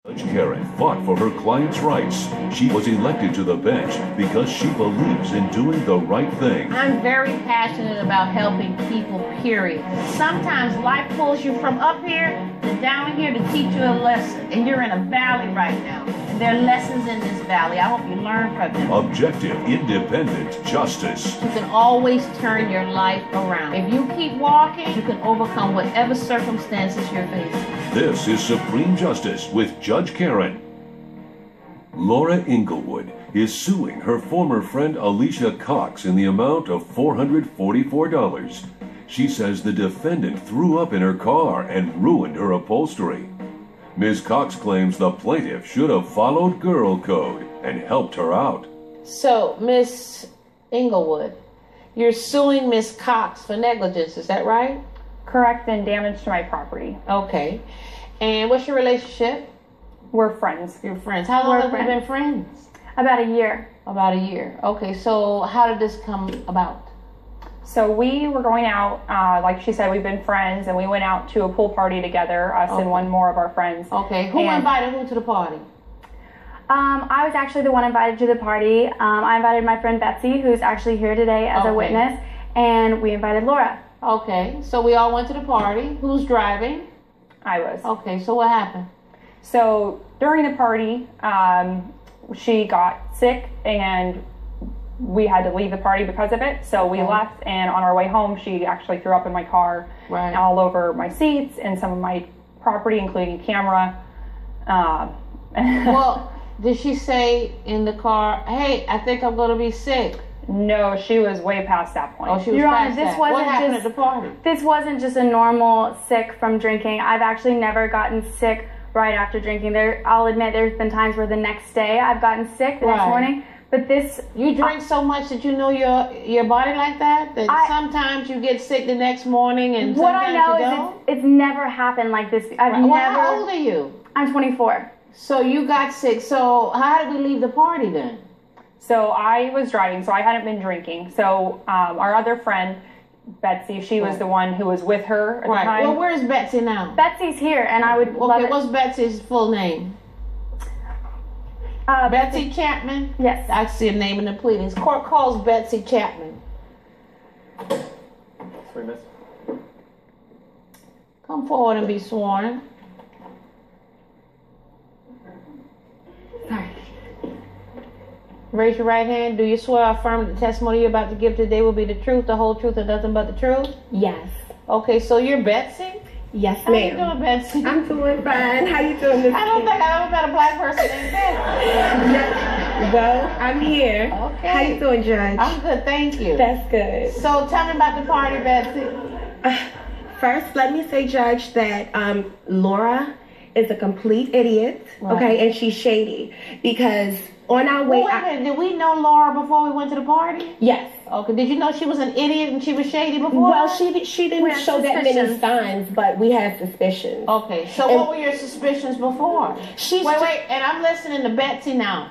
Judge Karen fought for her client's rights. She was elected to the bench because she believes in doing the right thing. I'm very passionate about helping people, period. Sometimes life pulls you from up here to down here to teach you a lesson. And you're in a valley right now. And there are lessons in this valley. I hope you learn from them. Objective, independent justice. You can always turn your life around. If you keep walking, you can overcome whatever circumstances you're facing. This is Supreme Justice with Judge Karen. Laura Inglewood is suing her former friend Alicia Cox in the amount of $444. She says the defendant threw up in her car and ruined her upholstery. Ms. Cox claims the plaintiff should have followed girl code and helped her out. So, Ms. Inglewood, you're suing Ms. Cox for negligence, is that right? Correct, and damage to my property. Okay. And what's your relationship? We're friends. You're friends. How long have you been friends? About a year. About a year. Okay, so how did this come about? So we were going out, like she said, we've been friends, and we went out to a pool party together, us and one more of our friends. Okay, who invited who to the party? I was actually the one invited to the party. I invited my friend Betsy, who's actually here today as a witness, and we invited Laura. Okay, so we all went to the party. Who's driving? I was. Okay, so what happened? So during the party, she got sick and we had to leave the party because of it. So we left, and on our way home, she actually threw up in my car, all over my seats and some of my property, including camera. Well, did she say in the car, hey, I think I'm going to be sick? No, she was way past that point. Oh, she was past that. What happened at the party? This wasn't just a normal sick from drinking. I've actually never gotten sick right after drinking. I'll admit there's been times where the next day I've gotten sick the next morning. But this... You drink so much that you know your body like that? That sometimes you get sick the next morning and what I know you don't? is it's never happened like this. I've never... Well, how old are you? I'm 24. So you got sick. So how did we leave the party then? So I was driving, so I hadn't been drinking. So our other friend, Betsy, she was the one who was with her at the time. Well, where's Betsy now? Betsy's here, and I would love it. What's Betsy's full name? Betsy Chapman? Yes. I see a name in the pleadings. Court calls Betsy Chapman. Sorry, miss. Come forward and be sworn. Sorry. Raise your right hand. Do you swear or affirm that the testimony you're about to give today will be the truth, the whole truth, and nothing but the truth? Yes. Okay, so you're Betsy? Yes, How ma'am. you doing, Betsy? I'm doing fine. How you doing, Miss? I don't think I ever met a black person named Betsy. Well, I'm here. Okay. How you doing, Judge? I'm good, thank you. That's good. So tell me about the party, Betsy. First, let me say, Judge, that Laura is a complete idiot, okay, and she's shady because on our way out... Did we know Laura before we went to the party? Yes. Okay, did you know she was an idiot and she was shady before? Well, she didn't show that many signs, but we had suspicions. Okay, so what were your suspicions before? Wait, and I'm listening to Betsy now.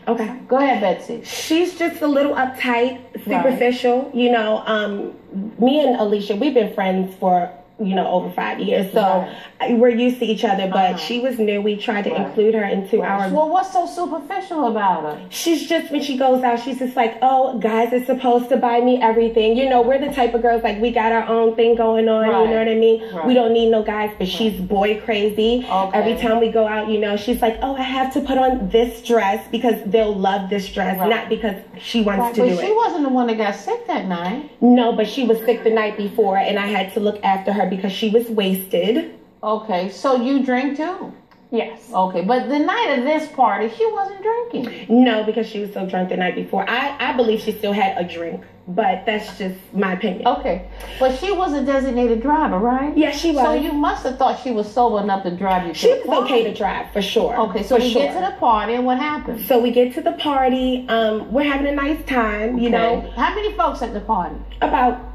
Okay. Go ahead, Betsy. She's just a little uptight, superficial. You know, me and Alicia, we've been friends for, over 5 years. So we're used to each other, but she was new. We tried to include her into our... Well, what's so superficial about her? She's just, when she goes out, she's just like, oh, guys are supposed to buy me everything. We're the type of girls, like, we got our own thing going on, you know what I mean? We don't need no guys, but she's boy crazy. Every time we go out, she's like, oh, I have to put on this dress because they'll love this dress, not because she wants to do it. But she wasn't the one that got sick that night. No, but she was sick the night before, and I had to look after her because she was wasted. Okay, so you drink too? Yes. Okay, but the night of this party, she wasn't drinking. No, because she was so drunk the night before. I believe she still had a drink, but that's just my opinion. Okay, but she was a designated driver, right? Yeah, she was. So you must have thought she was sober enough to drive you to the party. She was okay to drive, for sure. Okay, so we get to the party, and what happened? So we get to the party. We're having a nice time, you know. How many folks at the party? About...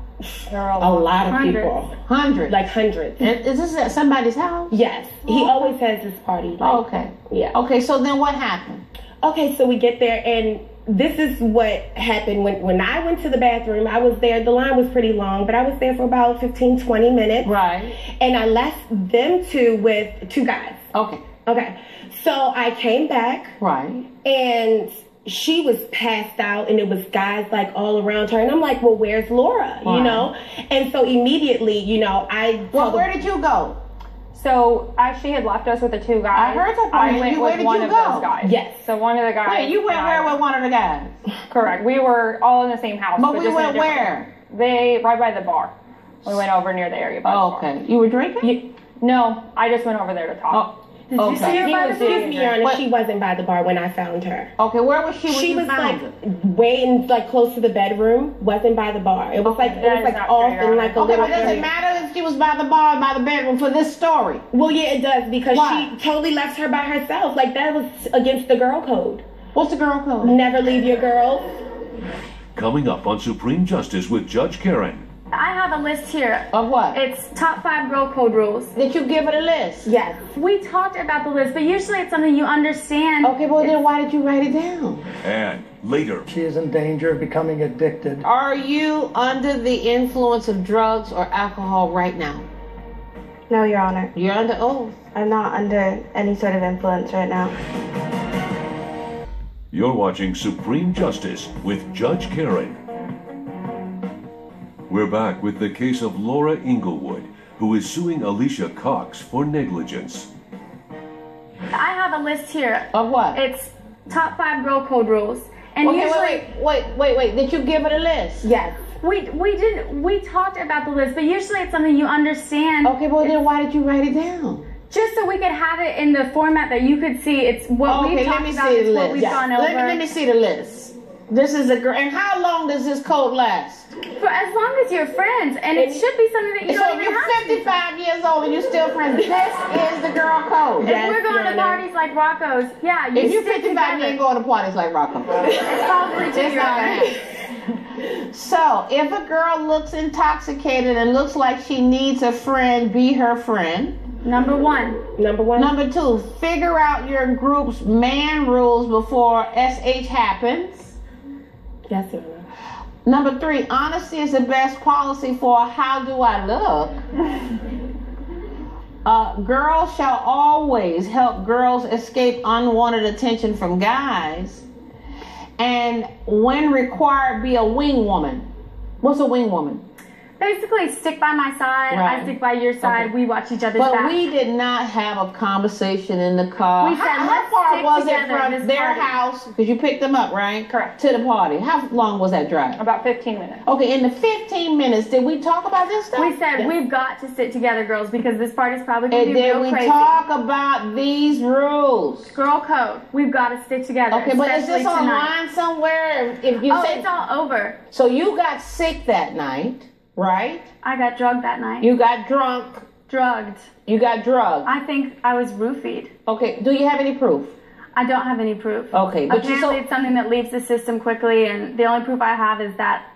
a lot of people. Hundreds? Like hundreds. And is this at somebody's house? Yes. He always has this party. Okay. Yeah. Okay, so then what happened? Okay, so we get there, and this is what happened when I went to the bathroom. I was there. The line was pretty long, but I was there for about 15, 20 minutes. Right. And I left them two with two guys. Okay. Okay. So I came back. Right. And she was passed out, and it was guys like all around her. And I'm like, well, where's Laura? Right. You know? And so immediately, you know, Well, where did you go? So as she had left us with the two guys, I heard that part. I went Where with did one you of go? those guys. Yes. So one of the guys. Wait, you went where with one of the guys? Correct. We were all in the same house. But just we in a went different- where? They right by the bar. We went over near the area by the bar. Okay. You were drinking? No, I just went over there to talk. Oh. Did you see her by the bar? sitting Your Honor, What? she wasn't by the bar when I found her. Okay, where was she when She you was found like her? waiting like close to the bedroom, wasn't by the bar. It was like that is not off true, Your in like a Okay, little but does it area. matter if she was by the bar or by the bedroom for this story? Well, yeah, it does because Why? she totally left her by herself. Like that was against the girl code. What's the girl code? Never leave your girls. Coming up on Supreme Justice with Judge Karen. I have a list here. Of what? It's top 5 girl code rules. Did you give it a list? Yes. We talked about the list, but usually it's something you understand. Okay, well then why did you write it down? And later, She is in danger of becoming addicted. Are you under the influence of drugs or alcohol right now? No, Your Honor. You're under oath. I'm not under any sort of influence right now. you're watching Supreme Justice with Judge Karen. We're back with the case of Laura Inglewood, who is suing Alicia Cox for negligence. I have a list here. Of what? It's top 5 girl code rules. And Okay, usually wait. Did you give it a list? Yes. we talked about the list, but usually it's something you understand. Okay, well then why did you write it down? Just so we could have it in the format that you could see. It's what we've Okay, let talked me about, see it's the what list. we've gone over. Let me see the list. This is a girl. And how long does this code last? For as long as you're friends, and it should be something that you So don't if even you're have to. 55 years old and you're still friends, this is the girl code. If Yes, we're going to Your Honor. parties like Rocco's, yeah, you If you're stick 55, you together. ain't going to parties like Rocco. It's probably to It's your not honor. gonna happen. So, if a girl looks intoxicated and looks like she needs a friend, be her friend. Number 1. Number one. Number 2, figure out your group's man rules before SH happens. Yes, Your Honor. Number 3, honesty is the best policy for how do I look. Girls shall always help girls escape unwanted attention from guys. And when required, be a wing woman. What's a wing woman? Basically, stick by my side. Right. I stick by your side. Okay. We watch each other's But back. we did not have a conversation in the car. We said, how let's far stick was it together from this their party. house? Because you picked them up, right? Correct. To the party. How long was that drive? About 15 minutes. Okay, in the 15 minutes, did we talk about this stuff? We said we've got to sit together, girls, because this party's probably going to And be did real we crazy. talk about these rules? Girl code. We've got to stick together. Okay, but is especially this tonight. online somewhere? If you Oh, say it's all over. so, you got sick that night, right? I got drugged that night. You got drunk. drugged. You got drugged. I think I was roofied. Okay. Do you have any proof? I don't have any proof. Okay, but you Apparently, it's something that leaves the system quickly, and the only proof I have is that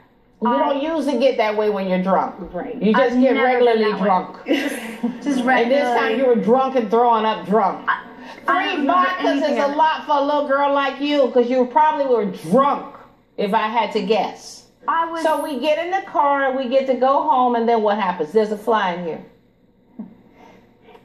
You don't usually get that way when you're drunk. Right. You just I've get never been regularly that way. drunk. just And regularly. this time you were drunk and throwing up drunk. I 3 don't remember vodkas anything is of a it. lot for a little girl like you because you probably were drunk, if I had to guess. I was. So we get in the car and we get to go home, and then what happens? There's a fly in here.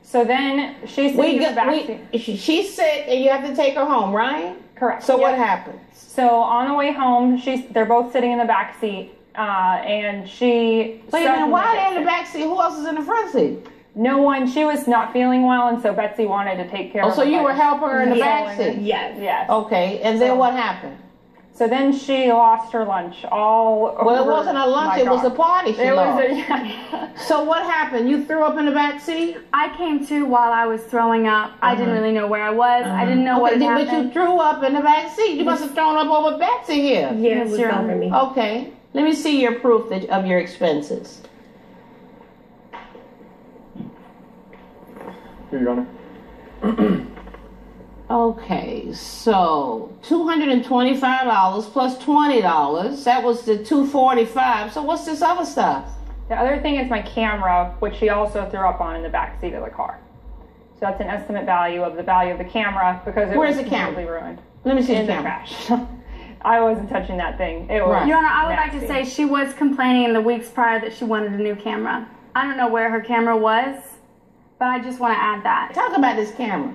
So then she's sitting in the backseat. She's sick, and you have to take her home, right? Correct. So what Yep. happens? So on the way home, they're both sitting in the back seat, and she. Wait a minute, why are they in suddenly the back seat? Who else is in the front seat? No one. She was not feeling well, and so Betsy wanted to take care Oh, of so her. you were helping her in the Yes. back seat? Yes. Yes. Okay, and then So- what happened? So then she lost her lunch all Well, it over wasn't a lunch, my it was car. a party she It lost. was a, yeah. So what happened? You threw up in the back seat? I came to while I was throwing up. I didn't really know where I was. I didn't know what had but you happened. threw up in the back seat. You must have thrown up over Betsy here. Yeah, Yes, it was Your over Honor. me. Okay. Let me see your proof of your expenses. Here, Your Honor. Okay, so $225 plus $20. That was the $245. So what's this other stuff? The other thing is my camera, which she also threw up on in the back seat of the car. So that's an estimate value of the camera because it Where's was the camera? completely ruined. Let me see In the the camera. trash. I wasn't touching that thing. It was Right. Your Honor, I would like to nasty. say she was complaining in the weeks prior that she wanted a new camera. I don't know where her camera was, but I just want to add that. Talk about this camera.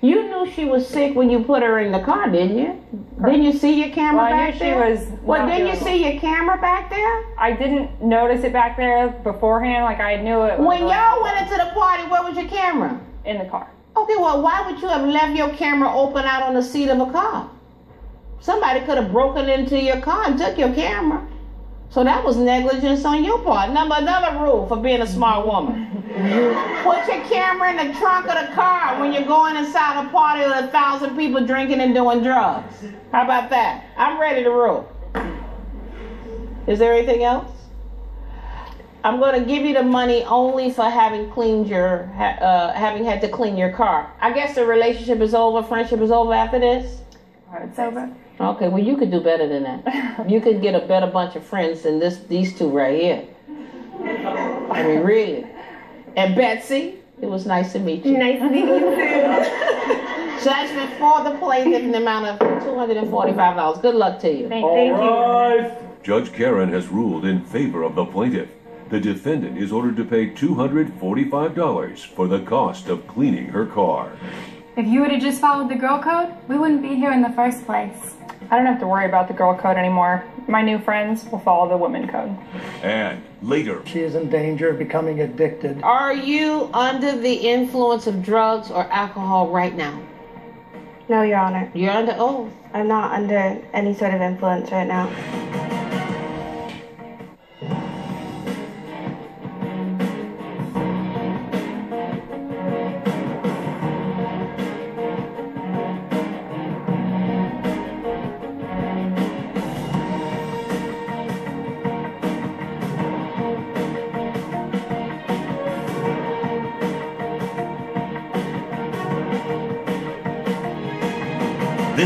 You knew she was sick when you put her in the car, didn't you? Didn't you see your camera Well, I knew back there? she was Well, not didn't you doing see your camera back there? I didn't notice it back there beforehand. Like I knew it was When y'all went into the party, where was your camera? in the car. Okay, well, why would you have left your camera open out on the seat of a car? Somebody could have broken into your car and took your camera. So that was negligence on your part. Another rule for being a smart woman. Put your camera in the trunk of the car when you're going inside a party with 1,000 people drinking and doing drugs. How about that? I'm ready to rule. Is there anything else? I'm going to give you the money only for having cleaned having had to clean your car. I guess the relationship is over, friendship is over after this? It's over. Okay, well, you could do better than that. You could get a better bunch of friends than these two right here. I mean, really. And Betsy, it was nice to meet you. Nice to meet you too. Judgment for the plaintiff in the amount of $245. Good luck to you. Thank you. Judge Karen has ruled in favor of the plaintiff. The defendant is ordered to pay $245 for the cost of cleaning her car. If you would have just followed the girl code, we wouldn't be here in the first place. I don't have to worry about the girl code anymore. My new friends will follow the women code. And later, She is in danger of becoming addicted. Are you under the influence of drugs or alcohol right now? No, Your Honor. You're under oath. I'm not under any sort of influence right now.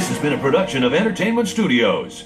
this has been a production of Entertainment Studios.